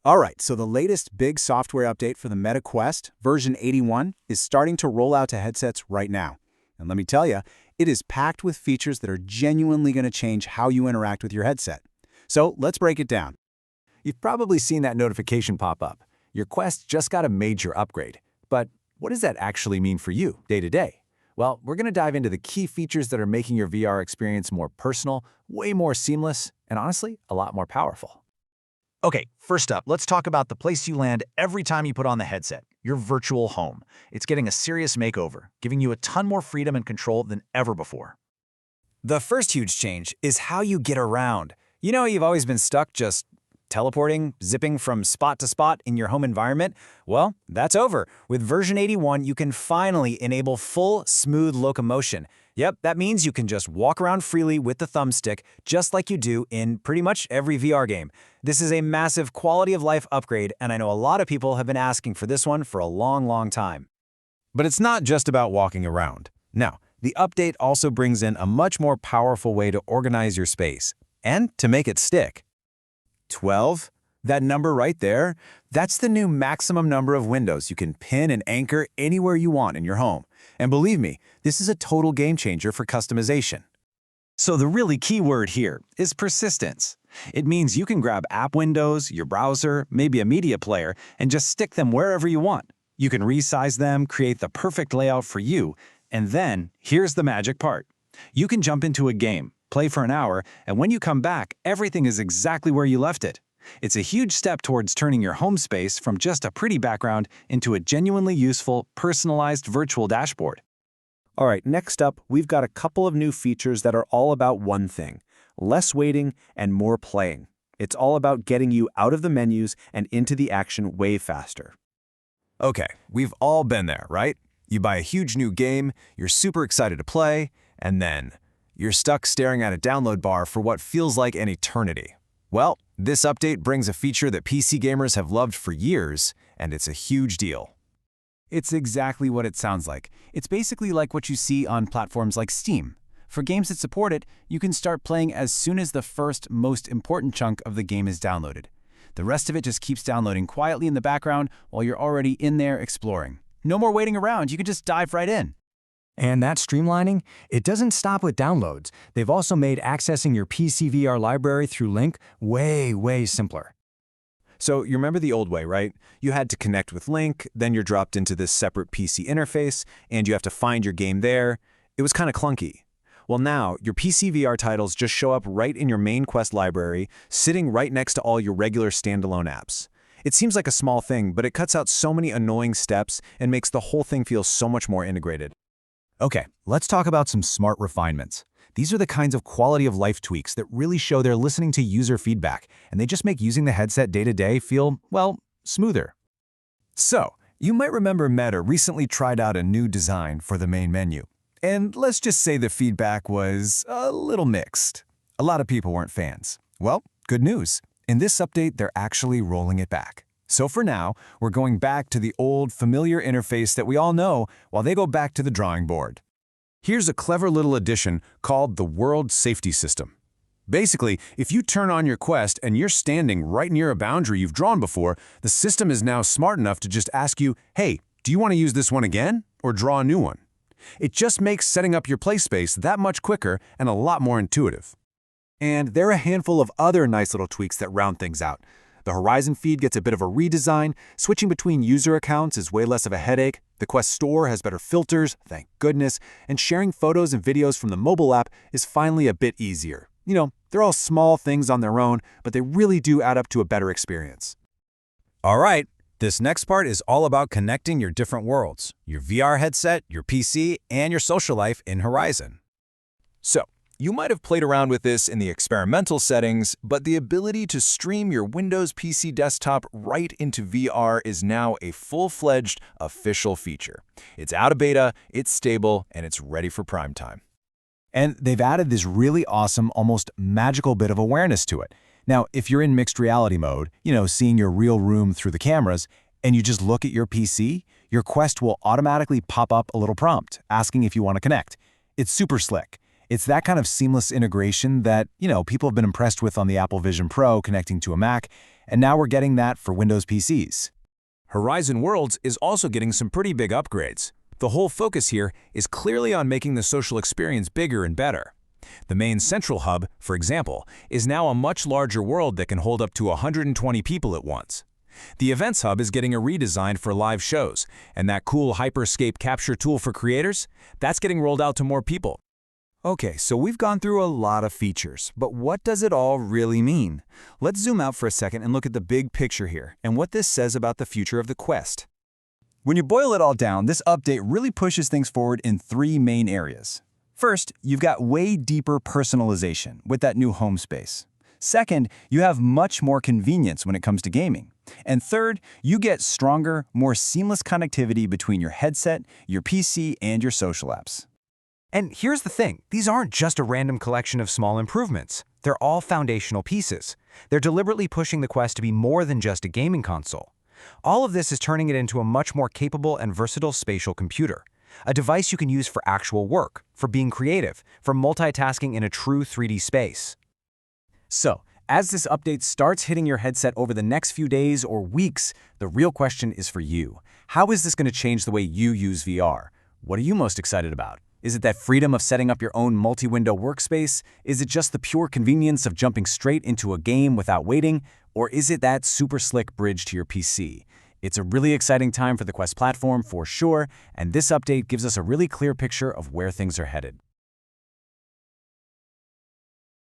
All right, so the latest big software update for the Meta Quest, version 81, is starting to roll out to headsets right now. And let me tell you, it is packed with features that are genuinely going to change how you interact with your headset. So let's break it down. You've probably seen that notification pop up. Your Quest just got a major upgrade. But what does that actually mean for you, day to day? Well, we're going to dive into the key features that are making your VR experience more personal, way more seamless, and honestly, a lot more powerful. Okay, first up, let's talk about the place you land every time you put on the headset, your virtual home. It's getting a serious makeover, giving you a ton more freedom and control than ever before. The first huge change is how you get around. You know, you've always been stuck just teleporting, zipping from spot to spot in your home environment? Well, that's over. With version 81, you can finally enable full, smooth locomotion. Yep, that means you can just walk around freely with the thumbstick, just like you do in pretty much every VR game. This is a massive quality of life upgrade, and I know a lot of people have been asking for this one for a long, long time. But it's not just about walking around. Now, the update also brings in a much more powerful way to organize your space and to make it stick. 12? That number right there, that's the new maximum number of windows you can pin and anchor anywhere you want in your home. And believe me, this is a total game changer for customization. So the really key word here is persistence. It means you can grab app windows, your browser, maybe a media player, and just stick them wherever you want. You can resize them, create the perfect layout for you, and then here's the magic part. You can jump into a game, play for an hour, and when you come back, everything is exactly where you left it. It's a huge step towards turning your home space from just a pretty background into a genuinely useful, personalized virtual dashboard. All right, next up, we've got a couple of new features that are all about one thing: less waiting and more playing. It's all about getting you out of the menus and into the action way faster. Okay, we've all been there, right? You buy a huge new game, you're super excited to play, and then you're stuck staring at a download bar for what feels like an eternity. Well, this update brings a feature that PC gamers have loved for years, and it's a huge deal. It's exactly what it sounds like. It's basically like what you see on platforms like Steam. For games that support it, you can start playing as soon as the first, most important chunk of the game is downloaded. The rest of it just keeps downloading quietly in the background while you're already in there exploring. No more waiting around, you can just dive right in. And that streamlining, it doesn't stop with downloads. They've also made accessing your PC VR library through Link way simpler. So you remember the old way, right? You had to connect with Link, then you're dropped into this separate PC interface, and you have to find your game there. It was kind of clunky. Well, now, your PC VR titles just show up right in your main Quest library, sitting right next to all your regular standalone apps. It seems like a small thing, but it cuts out so many annoying steps and makes the whole thing feel so much more integrated. Okay, let's talk about some smart refinements. These are the kinds of quality-of-life tweaks that really show they're listening to user feedback, and they just make using the headset day-to-day feel, well, smoother. So, you might remember Meta recently tried out a new design for the main menu. And let's just say the feedback was a little mixed. A lot of people weren't fans. Well, good news. In this update, they're actually rolling it back. So for now, we're going back to the old, familiar interface that we all know while they go back to the drawing board. Here's a clever little addition called the World Safety System. Basically, if you turn on your Quest and you're standing right near a boundary you've drawn before, the system is now smart enough to just ask you, hey, do you want to use this one again or draw a new one? It just makes setting up your play space that much quicker and a lot more intuitive. And there are a handful of other nice little tweaks that round things out. The Horizon feed gets a bit of a redesign, switching between user accounts is way less of a headache, the Quest Store has better filters, thank goodness, and sharing photos and videos from the mobile app is finally a bit easier. You know, they're all small things on their own, but they really do add up to a better experience. All right, this next part is all about connecting your different worlds, your VR headset, your PC, and your social life in Horizon. So, you might have played around with this in the experimental settings, but the ability to stream your Windows PC desktop right into VR is now a full-fledged official feature. It's out of beta, it's stable, and it's ready for prime time. And they've added this really awesome, almost magical bit of awareness to it. Now, if you're in mixed reality mode, seeing your real room through the cameras, and you just look at your PC, your Quest will automatically pop up a little prompt asking if you want to connect. It's super slick. It's that kind of seamless integration that, people have been impressed with on the Apple Vision Pro connecting to a Mac, and now we're getting that for Windows PCs. Horizon Worlds is also getting some pretty big upgrades. The whole focus here is clearly on making the social experience bigger and better. The main central hub, for example, is now a much larger world that can hold up to 120 people at once. The Events Hub is getting a redesign for live shows, and that cool Hyperscape capture tool for creators, that's getting rolled out to more people. Okay, so we've gone through a lot of features, but what does it all really mean? Let's zoom out for a second and look at the big picture here and what this says about the future of the Quest. When you boil it all down, this update really pushes things forward in 3 main areas. First, you've got way deeper personalization with that new home space. Second, you have much more convenience when it comes to gaming. And third, you get stronger, more seamless connectivity between your headset, your PC, and your social apps. And here's the thing, these aren't just a random collection of small improvements. They're all foundational pieces. They're deliberately pushing the Quest to be more than just a gaming console. All of this is turning it into a much more capable and versatile spatial computer. A device you can use for actual work, for being creative, for multitasking in a true 3D space. So, as this update starts hitting your headset over the next few days or weeks, the real question is for you. How is this going to change the way you use VR? What are you most excited about? Is it that freedom of setting up your own multi-window workspace? Is it just the pure convenience of jumping straight into a game without waiting? Or is it that super slick bridge to your PC? It's a really exciting time for the Quest platform for sure, and this update gives us a really clear picture of where things are headed.